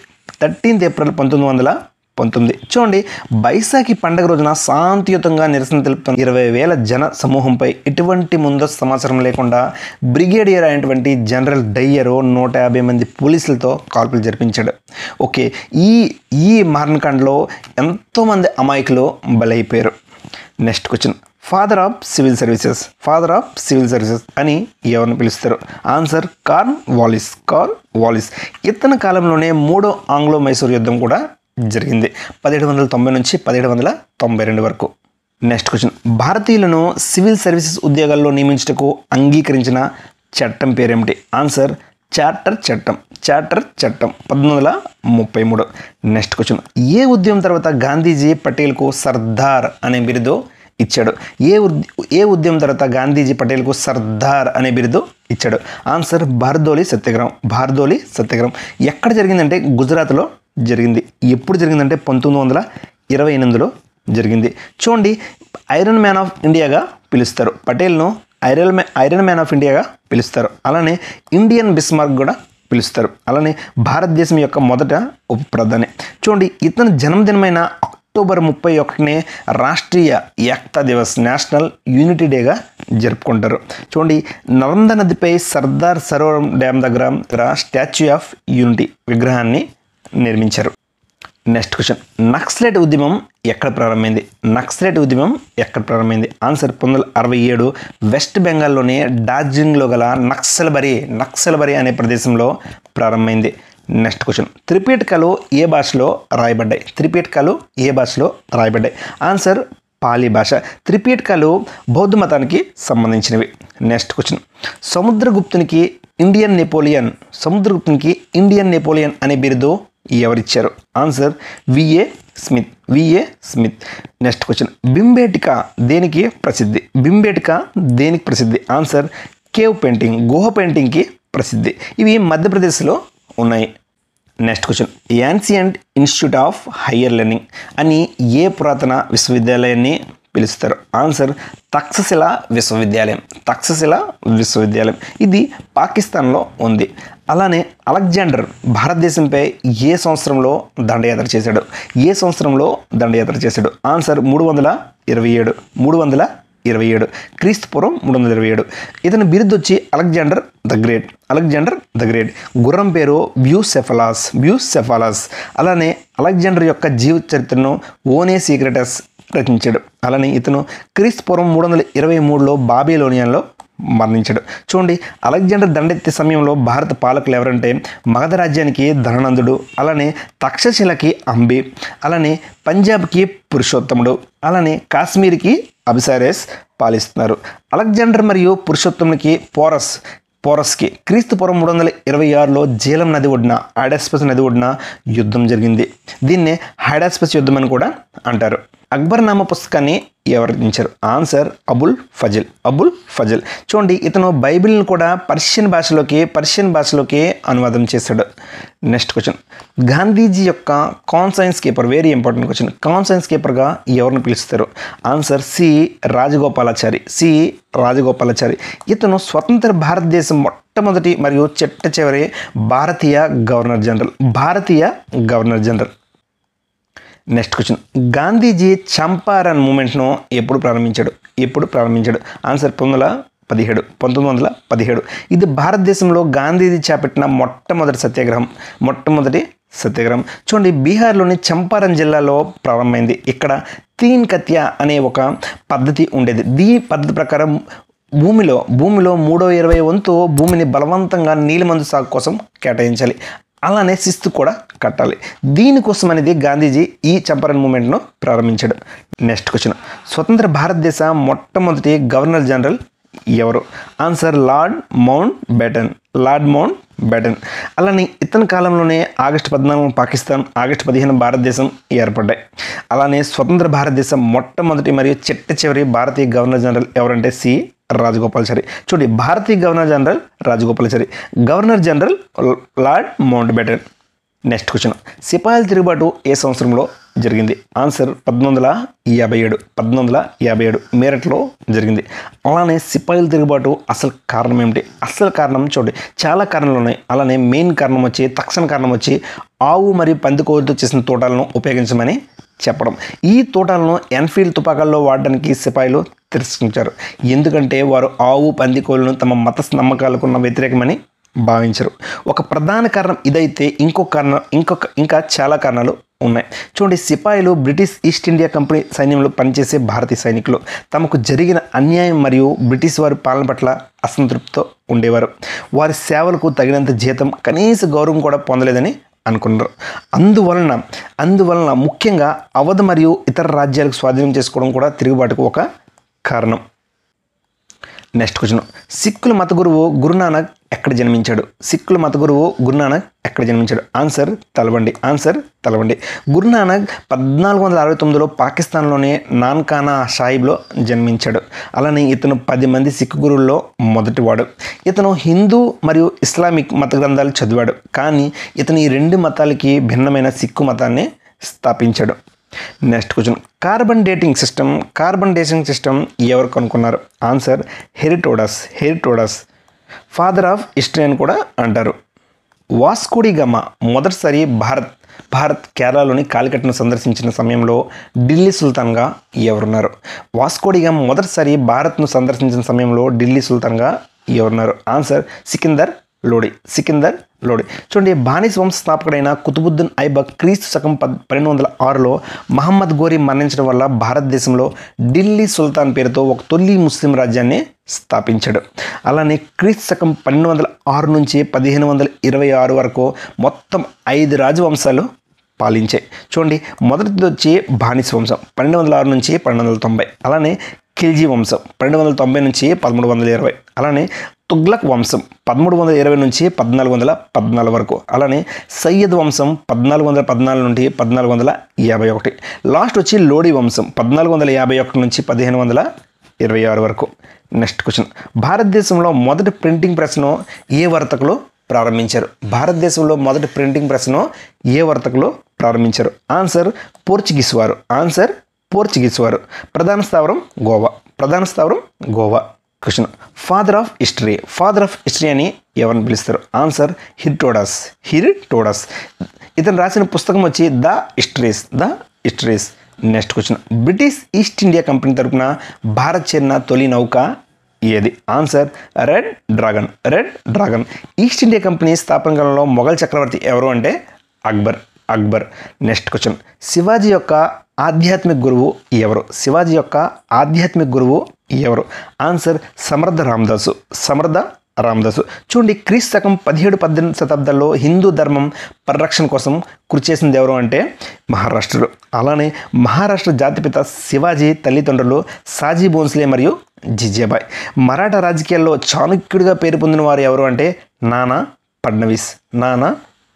A: చూడండి, బైశాఖి పండుగ రోజున శాంతియుతంగా నిరసన తెలుపుతున్న 20,000 జన సమూహంపై ఎటువంటి ముందస్తు సమాచారం లేకుండా బ్రిగేడియర్ అయినటువంటి జనరల్ డయ్యర్ 150 మంది పోలీసులతో కాల్పులు జరిపించాడు. ఓకే, ఈ మారణకాండలో ఎంతోమంది అమాయకులు బలైపోయారు. Next question, father of civil services అని ఎవరిని పిలుస్తారు? Answer Cornwallis. ఇతని కాలంలోనే 3వ ఆంగ్లో మైసూర్ యుద్ధం కూడా జరిగింది 1790 నుంచి 1792 వరకు. నెక్స్ట్ క్వశ్చన్, భారతీయులను సివిల్ సర్వీసెస్ ఉద్యోగాల్లో నియమించుటకు అంగీకరించిన చట్టం పేరేమిటి? ఆన్సర్ చార్టర్ చట్టం 1833. నెక్స్ట్ క్వశ్చన్, ఏ ఉద్యమం తర్వాత గాంధీజీ పటేల్కు సర్దార్ అనే బిరుదు ఇచ్చాడు? ఏ ఉద్యమం తర్వాత గాంధీజీ పటేల్కు సర్దార్ అనే బిరుదు ఇచ్చాడు? ఆన్సర్ బార్దోలి సత్యాగ్రహం. బార్దోలి సత్యాగ్రహం ఎక్కడ జరిగిందంటే గుజరాత్లో జరిగింది. ఎప్పుడు జరిగిందంటే 1928లో జరిగింది. చూడండి, ఐరన్ మ్యాన్ ఆఫ్ ఇండియాగా పిలుస్తారు. పటేల్ను ఐరన్ మ్యాన్ ఆఫ్ ఇండియాగా పిలుస్తారు. అలానే ఇండియన్ బిస్మార్క్ కూడా పిలుస్తారు. అలానే భారతదేశం యొక్క మొదట ఉప ప్రధాని. చూడండి, ఇతని జన్మదినమైన అక్టోబర్ 31నే రాష్ట్రీయ ఏకతా దివస్, నేషనల్ యూనిటీ డేగా జరుపుకుంటారు. చూడండి, నర్మదా నదిపై సర్దార్ సరోవరం డ్యామ్ దగ్గర స్టాచ్యూ ఆఫ్ యూనిటీ విగ్రహాన్ని నిర్మించారు. నెక్స్ట్ క్వశ్చన్, నక్సలైట్ ఉద్యమం ఎక్కడ ప్రారంభమైంది? నక్సలైట్ ఉద్యమం ఎక్కడ ప్రారంభమైంది? ఆన్సర్ 1967 వెస్ట్ బెంగాల్లోని డార్జిలింగ్లో గల నక్సల్బరీ అనే ప్రదేశంలో ప్రారంభమైంది. నెక్స్ట్ క్వశ్చన్, త్రిపీటకాలు ఏ భాషలో రాయబడ్డాయి? త్రిపీటకాలు ఏ భాషలో రాయబడ్డాయి? ఆన్సర్ పాలీ భాష. త్రిపీటకాలు బౌద్ధ మతానికి సంబంధించినవి. నెక్స్ట్ క్వశ్చన్, సముద్రగుప్తునికి ఇండియన్ నెపోలియన్ అనే బిరుదు ఎవరిచ్చారు? Answer V A Smith. Next question, Bhimbetka దేనికి ప్రసిద్ధి? ఆన్సర్ కేవ్ పెయింటింగ్, గుహ పెయింటింగ్కి ప్రసిద్ధి. ఇవి మధ్యప్రదేశ్లో ఉన్నాయి. Next question, ancient institute of higher learning అని ఏ పురాతన విశ్వవిద్యాలయాన్ని పిలుస్తారు? ఆన్సర్ తక్షశిలా విశ్వవిద్యాలయం. ఇది పాకిస్తాన్లో ఉంది. అలానే అలెగ్జాండర్ భారతదేశంపై ఏ సంవత్సరంలో దండయాత్ర చేశాడు? ఆన్సర్ 327 క్రీస్తుపూర్వం 327. ఇతని బిరుదు వచ్చి అలెగ్జాండర్ ద గ్రేట్. గుర్రం పేరు బ్యూసెఫాలస్. అలానే అలెగ్జాండర్ యొక్క జీవిత చరిత్రను ఓనే సీక్రెటస్ రచించాడు. అలానే ఇతను క్రీస్తుపూర్వం 323లో బాబిలోనియాలో మరణించాడు. చూడండి, అలెగ్జాండర్ దండెత్తే సమయంలో భారత పాలకులు ఎవరంటే మగధ రాజ్యానికి ధననందుడు, అలానే తక్షశిలకి అంబి, అలానే పంజాబ్కి పురుషోత్తముడు, అలానే కాశ్మీర్కి అబిసారేస్ పాలిస్తున్నారు. అలెగ్జాండర్ మరియు పురుషోత్తమునికి పోరస్కి క్రీస్తుపూర్వం 326లో జీలం నది ఒడ్డున హైడాస్పస్ నది ఒడ్డున యుద్ధం జరిగింది. దీన్నే హైడాస్పస్ యుద్ధం అని కూడా అంటారు. అక్బర్నామా పుస్తకాన్ని ఎవరు రచించారు? ఆన్సర్ అబుల్ ఫజల్. చూడండి, ఇతను బైబిల్ని కూడా పర్షియన్ భాషలోకి అనువాదం చేశాడు. నెక్స్ట్ క్వశ్చన్, గాంధీజీ యొక్క conscience keeper, very important question, conscience కీపర్గా ఎవరిని పిలుస్తారు? Answer C Rajagopalachari. ఇతను స్వతంత్ర భారతదేశం మొట్టమొదటి మరియు చిట్ట చివరి భారతీయ governor general. Next question, Gandhiji Champaran మూమెంట్ను ఎప్పుడు ప్రారంభించాడు? ఆన్సర్ 1917. ఇది భారతదేశంలో గాంధీజీ చేపట్టిన మొట్టమొదటి సత్యాగ్రహం. చూడండి, బీహార్లోని చంపారన్ జిల్లాలో ప్రారంభమైంది. ఇక్కడ తీన్ కత్యా అనే ఒక పద్ధతి ఉండేది. ఈ పద్ధతి ప్రకారం భూమిలో 3/20 వంతు భూమిని బలవంతంగా నీలిమందు సాగు కోసం కేటాయించాలి. అలానే శిస్తు కూడా కట్టాలి. దీనికోసం అనేది గాంధీజీ ఈ చంపారన్ మూమెంట్ను ప్రారంభించాడు. నెక్స్ట్ క్వశ్చన్, స్వతంత్ర భారతదేశ మొట్టమొదటి గవర్నర్ జనరల్ ఎవరు? Answer lord mount baton. అలానే ఇతని కాలంలోనే ఆగస్టు 14 పాకిస్తాన్, ఆగస్టు 15 భారతదేశం ఏర్పడ్డాయి. అలానే స్వతంత్ర భారతదేశం మొట్టమొదటి మరియు చిట్ట చివరి భారతీయ గవర్నర్ జనరల్ ఎవరంటే సి రాజగోపాలాచారి. చూడండి, భారతీయ governor general Rajagopalachari, governor general lord Mountbatten. Next question, సిపాయిల తిరుగుబాటు ఏ సంవత్సరంలో జరిగింది? ఆన్సర్ 1957 మీరట్లో జరిగింది. అలానే సిపాయిల తిరుగుబాటు అసలు కారణం ఏమిటి? అసలు కారణం చూడండి, చాలా కారణాలు ఉన్నాయి. అలానే మెయిన్ కారణం వచ్చి, తక్షణ కారణం వచ్చి ఆవు మరియు పందికోలుతో చేసిన తోటాలను ఉపయోగించమని చెప్పడం. ఈ తోటాలను ఎన్ఫీల్డ్ తుపాకాల్లో వాడడానికి సిపాయిలు తిరస్కరించారు. ఎందుకంటే వారు ఆవు పందికోలును తమ మత నమ్మకాలకు వ్యతిరేకమని భావించరు. ఒక ప్రధాన కారణం ఇదైతే ఇంకా చాలా కారణాలు ఉన్నాయి. చూడండి, సిపాయిలు బ్రిటిష్ ఈస్ట్ ఇండియా కంపెనీ సైన్యంలో పనిచేసే భారతీయ సైనికులు తమకు జరిగిన అన్యాయం మరియు బ్రిటిష్ వారి పాలన పట్ల అసంతృప్తితో ఉండేవారు. వారి సేవలకు తగినంత జీతం, కనీస గౌరవం కూడా పొందలేదని అనుకున్నారు. అందువలన ముఖ్యంగా అవధ్ మరియు ఇతర రాజ్యాలకు స్వాధీనం చేసుకోవడం కూడా తిరుగుబాటుకు ఒక కారణం. నెక్స్ట్ క్వశ్చన్, సిక్కుల మత గురువు గురునానక్ ఎక్కడ జన్మించాడు? సిక్కుల మత గురువు గురునానక్ ఎక్కడ జన్మించాడు? ఆన్సర్ తలవండి. ఆన్సర్ తలవండి. గురునానక్ 1469లో పాకిస్తాన్లోని నాన్కానా సాహిబ్లో జన్మించాడు. అలానే ఇతను 10 మంది సిక్కు గురువుల్లో మొదటివాడు. ఇతను హిందూ మరియు ఇస్లామిక్ మత గ్రంథాలు చదివాడు, కానీ ఇతను ఈ 2 మతాలకి భిన్నమైన సిక్కు మతాన్ని స్థాపించాడు. Next question, carbon dating system ఎవరు కనుక్కున్నారు? ఆన్సర్ హెరిటోడస్. ఫాదర్ ఆఫ్ హిస్టరీ అని కూడా అంటారు. వాస్కో డి గామా మొదటిసారి భారత్ కేరళలోని కాలికట్ను సందర్శించిన సమయంలో ఢిల్లీ సుల్తాన్గా ఎవరున్నారు? వాస్కో డి గామా మొదటిసారి భారత్ను సందర్శించిన సమయంలో ఢిల్లీ సుల్తాన్గా ఎవరున్నారు? ఆన్సర్ సికిందర్ లోడి. చూడండి, బానిస వంశ స్థాపకుడైన కుతుబుద్దీన్ ఐబక్ క్రీస్తు శకం 1206లో మహమ్మద్ గోరీ మరణించడం వల్ల భారతదేశంలో ఢిల్లీ సుల్తాన్ పేరుతో ఒక తొలి ముస్లిం రాజ్యాన్ని స్థాపించాడు. అలానే క్రీస్తు శకం 1206 నుంచి 1526 వరకు మొత్తం 5 రాజవంశాలు పాలించాయి. చూడండి, మొదటిది వచ్చి బానిస వంశం 1206 నుంచి 1290. అలానే ఖిల్జీ వంశం 1290 నుంచి 1320. అలానే తుగ్లక్ వంశం 1320 నుంచి 1414 వరకు. అలానే సయ్యద్ వంశం 1414 నుండి 1451. లాస్ట్ వచ్చి లోడీ వంశం 1451 నుంచి 1526 వరకు. నెక్స్ట్ క్వశ్చన్, భారతదేశంలో మొదటి ప్రింటింగ్ ప్రెస్ను ఏ వర్తకులు ప్రారంభించారు? భారతదేశంలో మొదటి ప్రింటింగ్ ప్రెస్ను ఏ వర్తకులు ప్రారంభించారు? ఆన్సర్ పోర్చుగీస్ వారు. ప్రధాన స్థావరం Goa. Question, father of history అని ఎవరిని పిలుస్తారు? ఆన్సర్ హెరిటోడస్. ఇతను రాసిన పుస్తకం వచ్చి the histories. Next question, British east India company తరపున భారత్ చేరిన తొలి నౌక ఏది? Answer red dragon. East India company స్థాపన కాలంలో మొఘల్ చక్రవర్తి ఎవరు అంటే అక్బర్. నెక్స్ట్ క్వశ్చన్, శివాజీ యొక్క ఆధ్యాత్మిక గురువు ఎవరు? ఆన్సర్ సమర్థ రామదాసు. చూడండి, క్రీస్తు శకం 17-18 శతాబ్దాల్లో హిందూ ధర్మం పరిరక్షణ కోసం కృషి చేసింది ఎవరు అంటే మహారాష్ట్రలో. అలానే మహారాష్ట్ర జాతిపిత శివాజీ తల్లిదండ్రులు సాజీ భోన్స్లే మరియు జిజేబాయ్. మరాఠా రాజకీయాల్లో చాణక్యుడిగా పేరు పొందిన వారు ఎవరు అంటే నానా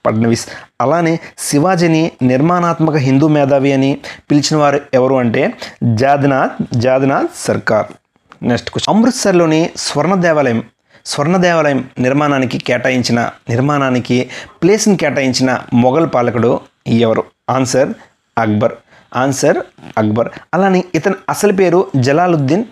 A: ఫడ్నవీస్. అలానే శివాజీని నిర్మాణాత్మక హిందూ మేధావి అని పిలిచిన వారు ఎవరు అంటే జాదనాథ్ సర్కార్. నెక్స్ట్ క్వశ్చన్, అమృత్సర్లోని స్వర్ణ దేవాలయం నిర్మాణానికి ప్లేస్ని కేటాయించిన మొఘల్ పాలకుడు ఎవరు? ఆన్సర్ అక్బర్. అలానే ఇతని అసలు పేరు జలాలుద్దీన్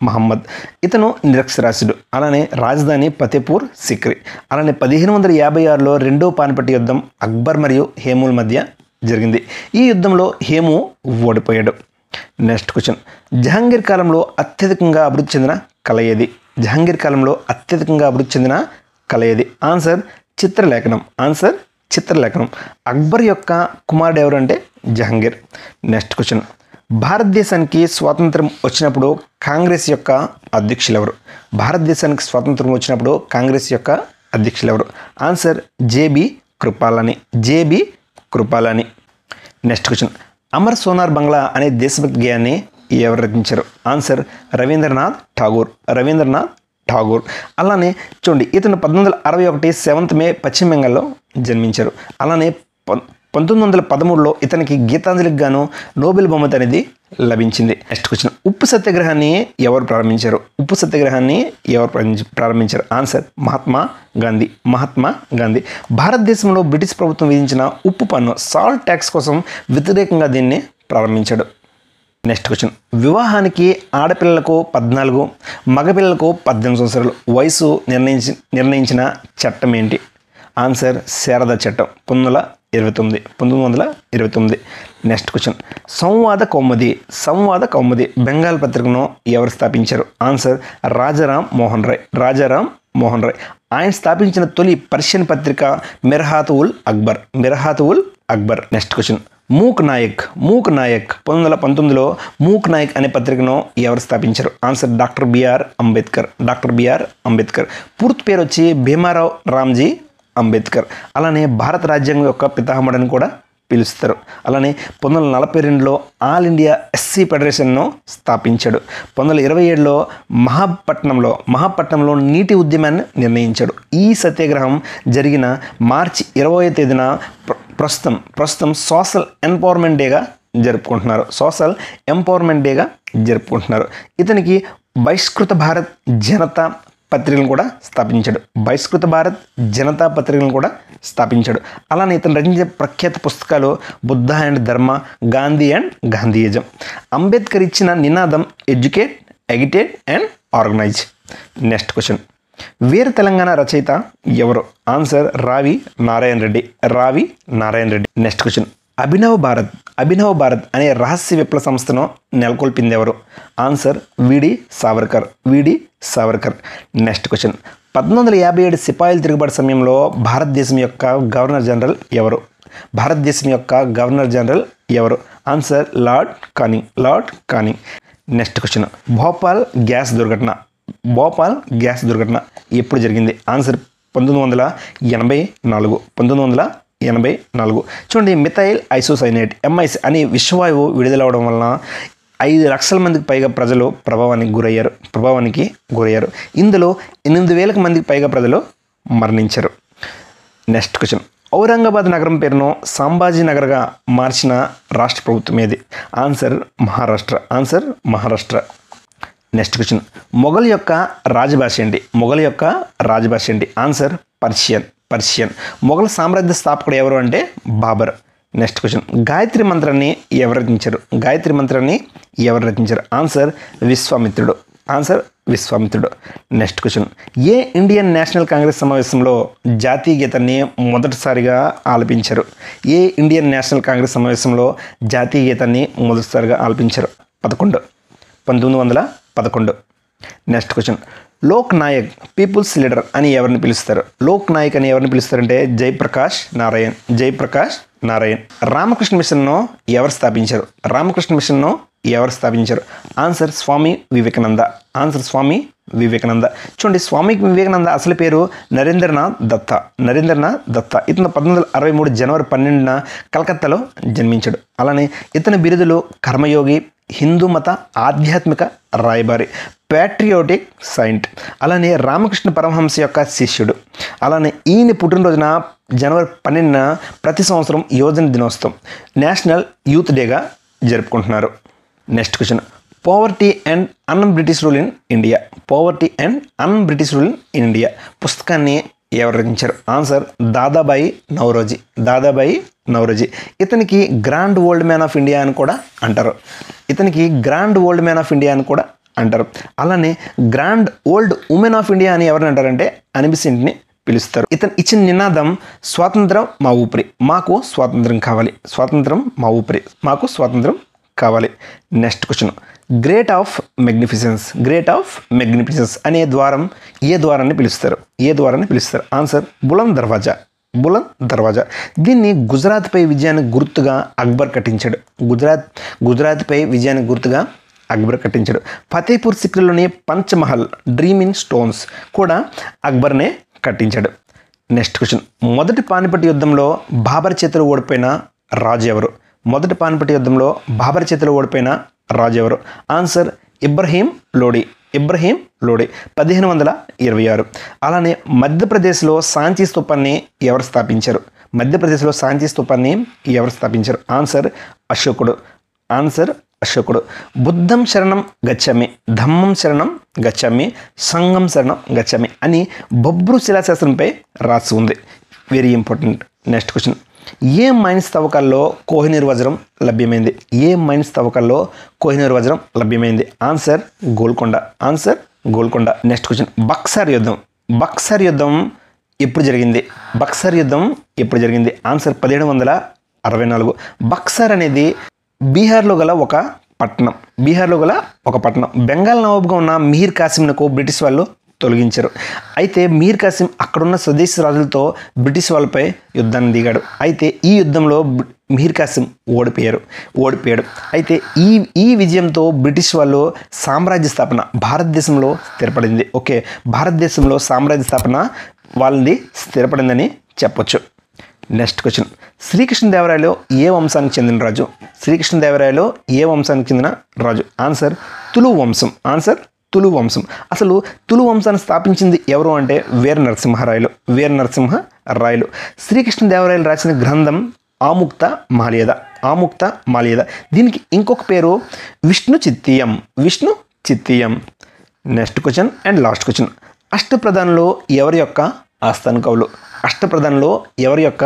A: మహమ్మద్. ఇతను నిరక్షరాస్యుడు. అలానే రాజధాని ఫతేపూర్ సిక్రీ. అలానే 1556లో రెండో పానిపట్టు యుద్ధం అక్బర్ మరియు హేముల మధ్య జరిగింది. ఈ యుద్ధంలో హేము ఓడిపోయాడు. నెక్స్ట్ క్వశ్చన్, జహాంగీర్ కాలంలో అత్యధికంగా అభివృద్ధి చెందిన కళ ఏది? ఆన్సర్ చిత్రలేఖనం. అక్బర్ యొక్క కుమారుడు ఎవరు అంటే జహాంగీర్. నెక్స్ట్ క్వశ్చన్, భారతదేశానికి స్వాతంత్రం వచ్చినప్పుడు కాంగ్రెస్ యొక్క అధ్యక్షులు ఎవరు? Answer JB Kripalani. Next question, Amar Sonar Bangla అనే దేశభక్తి గేయాన్ని ఎవరు రచించారు? ఆన్సర్ రవీంద్రనాథ్ ఠాగూర్. అలానే చూడండి, ఇతను 1861 7th మే పశ్చిమ బెంగాల్లో జన్మించారు. అలానే 1913లో ఇతనికి గీతాంజలికి గాను నోబెల్ బహుమతి అనేది లభించింది. నెక్స్ట్ క్వశ్చన్, ఉప్పు సత్యాగ్రహాన్ని ఎవరు ప్రారంభించారు? ఆన్సర్ మహాత్మా గాంధీ. భారతదేశంలో బ్రిటిష్ ప్రభుత్వం విధించిన ఉప్పు పన్ను సాల్ట్ ట్యాక్స్ కోసం వ్యతిరేకంగా దీన్ని ప్రారంభించాడు. నెక్స్ట్ క్వశ్చన్, వివాహానికి ఆడపిల్లలకు 14, మగపిల్లలకు 18 సంవత్సరాలు వయసు నిర్ణయించిన చట్టం ఏంటి? ఆన్సర్ శారదా చట్టం 1929. నెక్స్ట్ క్వశ్చన్, సంవాద కౌముది బెంగాల్ పత్రికను ఎవరు స్థాపించారు? ఆన్సర్ రాజారాం మోహన్ రాయ్. ఆయన స్థాపించిన తొలి పర్షియన్ పత్రిక మిర్హాత్ ఉల్ అక్బర్. నెక్స్ట్ క్వశ్చన్, మూక్ నాయక్ 1919లో మూక్ నాయక్ అనే పత్రికను ఎవరు స్థాపించారు? Answer doctor BR Ambedkar. పూర్తి పేరు వచ్చి భీమారావు రామ్జీ అంబేద్కర్. అలానే భారత రాజ్యాంగం యొక్క పితామహుడని కూడా పిలుస్తారు. అలానే 1942లో ఆల్ ఇండియా ఎస్సీ ఫెడరేషన్ను స్థాపించాడు. 1927లో మహాపట్నంలో నీటి ఉద్యమాన్ని నిర్ణయించాడు. ఈ సత్యాగ్రహం జరిగిన మార్చి 20వ తేదీన ప్రస్తుతం సోషల్ ఎంపవర్మెంట్ డేగా జరుపుకుంటున్నారు. ఇతనికి బహిష్కృత భారత్ జనతా పత్రికలను కూడా స్థాపించాడు. అలానే ఇతను రచించిన ప్రఖ్యాత పుస్తకాలు బుద్ధ అండ్ ధర్మ, గాంధీ అండ్ గాంధీయిజం. అంబేద్కర్ ఇచ్చిన నినాదం educate, agitate and organise. Next question, Veera Telangana రచయిత ఎవరు? Answer Ravi Narayana Reddy. Next question, Abhinav Bharat అనే రహస్య విప్లవ సంస్థను నెలకొల్పింది ఎవరు? ఆన్సర్ విడి సావర్కర్. నెక్స్ట్ క్వశ్చన్, 1957 సిపాయిల తిరుగుబాటు సమయంలో భారతదేశం యొక్క గవర్నర్ జనరల్ ఎవరు? Answer lord Canning. Next question, Bhopal gas దుర్ఘటన ఎప్పుడు జరిగింది? ఆన్సర్ 1984. చూడండి, మిథైల్ ఐసోసైనేట్ MIC అనే విషవాయువు విడుదలవడం వలన 5 లక్షల మందికి పైగా ప్రజలు ప్రభావానికి గురయ్యారు. ఇందులో 8,000 మందికి పైగా ప్రజలు మరణించారు. నెక్స్ట్ క్వశ్చన్, ఔరంగాబాద్ నగరం పేరును సంభాజీ నగర్గా మార్చిన రాష్ట్ర ప్రభుత్వం ఏది? Answer Maharashtra. Next question, Mughal యొక్క రాజభాష ఏంటి? Answer Persian. మొఘల్ సామ్రాజ్య స్థాపకుడు ఎవరు అంటే బాబర్. నెక్స్ట్ క్వశ్చన్, గాయత్రి మంత్రాన్ని ఎవరు రచించారు? ఆన్సర్ విశ్వామిత్రుడు. నెక్స్ట్ క్వశ్చన్, ఏ ఇండియన్ నేషనల్ కాంగ్రెస్ సమావేశంలో జాతీయ గీతాన్ని మొదటిసారిగా ఆలపించారు? 1911. Next question, Lok Nayak people's leader అని ఎవరిని పిలుస్తారు? అంటే జయప్రకాష్ నారాయణ్. రామకృష్ణ మిషన్ను ఎవరు స్థాపించారు? ఆన్సర్ స్వామి వివేకానంద. చూడండి, స్వామి వివేకానంద అసలు పేరు నరేంద్రనాథ్ దత్తా. ఇతను 1963 జనవరి 12న కలకత్తాలో జన్మించాడు. అలానే ఇతని బిరుదులు కర్మయోగి, హిందూ మత ఆధ్యాత్మిక రాయబారి, ప్యాట్రియోటిక్ సైంట్, అలానే రామకృష్ణ పరమహంస యొక్క శిష్యుడు. అలానే ఈయన పుట్టినరోజున జనవరి 12న ప్రతి సంవత్సరం యువజన దినోత్సవం, నేషనల్ యూత్ డేగా జరుపుకుంటున్నారు. Next question, poverty and an British rule in India పుస్తకాన్ని ఎవరు రచించారు? ఆన్సర్ దాదాబాయి నౌరోజీ. ఇతనికి grand old man of India అని కూడా అంటారు. అలానే grand old women of India అని ఎవరిని అంటారంటే అనిబిసెంట్ని పిలుస్తారు. ఇతను ఇచ్చిన నినాదం స్వాతంత్రం మా ఊపిరి, మాకు స్వాతంత్రం కావాలి. నెక్స్ట్ క్వశ్చన్, గ్రేట్ ఆఫ్ మెగ్నిఫిసెన్స్ అనే ద్వారం ఏ ద్వారాన్ని పిలుస్తారు? ఆన్సర్ బులంద్ దర్వాజా. దీన్ని గుజరాత్పై విజయానికి గుర్తుగా అక్బర్ కట్టించాడు. ఫతేపూర్ సిక్రీలోని పంచమహల్ డ్రీమ్ ఇన్ స్టోన్స్ కూడా అక్బర్నే కట్టించాడు. నెక్స్ట్ క్వశ్చన్, మొదటి పానిపట్టు యుద్ధంలో బాబర్ చేతిలో ఓడిపోయిన రాజు ఎవరు? ఆన్సర్ ఇబ్రహీం లోడి. 1526. అలానే మధ్యప్రదేశ్లో సాంచీ స్తూపాన్ని ఎవరు స్థాపించారు? ఆన్సర్ అశోకుడు. బుద్ధం శరణం గచ్చామి, ధమ్మం శరణం గచ్చామి, సంఘం శరణం గచ్చామి అని బొబ్రు శిలాశాస్త్రంపై రాసి ఉంది. Very important. నెక్స్ట్ క్వశ్చన్, ఏ మైన్స్ తవ్వకాల్లో కోహినూర్ వజ్రం లభ్యమైంది? Answer Golconda. Next question, Buxar యుద్ధం ఎప్పుడు జరిగింది? ఆన్సర్ 1764. బక్సర్ అనేది బీహార్లో గల ఒక పట్టణం. బెంగాల్ నవాబుగా ఉన్న మీర్ కాసిమ్ను బ్రిటిష్ వాళ్ళు తొలగించారు. అయితే మీర్ కాసిం అక్కడున్న స్వదేశీ రాజులతో బ్రిటిష్ వాళ్ళపై యుద్ధాన్ని దిగాడు. అయితే ఈ యుద్ధంలో మీర్ కాసిం ఓడిపోయాడు. అయితే ఈ విజయంతో బ్రిటిష్ వాళ్ళు సామ్రాజ్య స్థాపన భారతదేశంలో స్థిరపడింది. భారతదేశంలో సామ్రాజ్య స్థాపన వాళ్ళది స్థిరపడిందని చెప్పొచ్చు. నెక్స్ట్ క్వశ్చన్, శ్రీకృష్ణదేవరాయలు ఏ వంశానికి చెందిన రాజు? శ్రీకృష్ణదేవరాయలు ఏ వంశానికి చెందిన రాజు? ఆన్సర్ తులు వంశం. ఆన్సర్ తులు వంశం. అసలు తులు వంశాన్ని స్థాపించింది ఎవరు అంటే వీర నరసింహరాయలు. వీర నరసింహరాయలు. శ్రీకృష్ణదేవరాయలు రాసిన గ్రంథం ఆముక్త మాల్యద. ఆముక్త మాల్యద. దీనికి ఇంకొక పేరు Vishnu Chittiyam. Vishnu Chittiyam. Next question and last question, అష్టప్రధానంలో ఎవరి యొక్క ఆస్థాన కవులు? అష్టప్రధానంలో ఎవరి యొక్క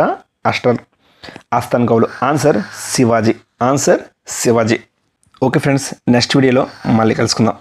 A: ఆస్థాన కవులు? Answer Shivaji. Answer Shivaji. Okay friends, next వీడియోలో మళ్ళీ కలుసుకుందాం.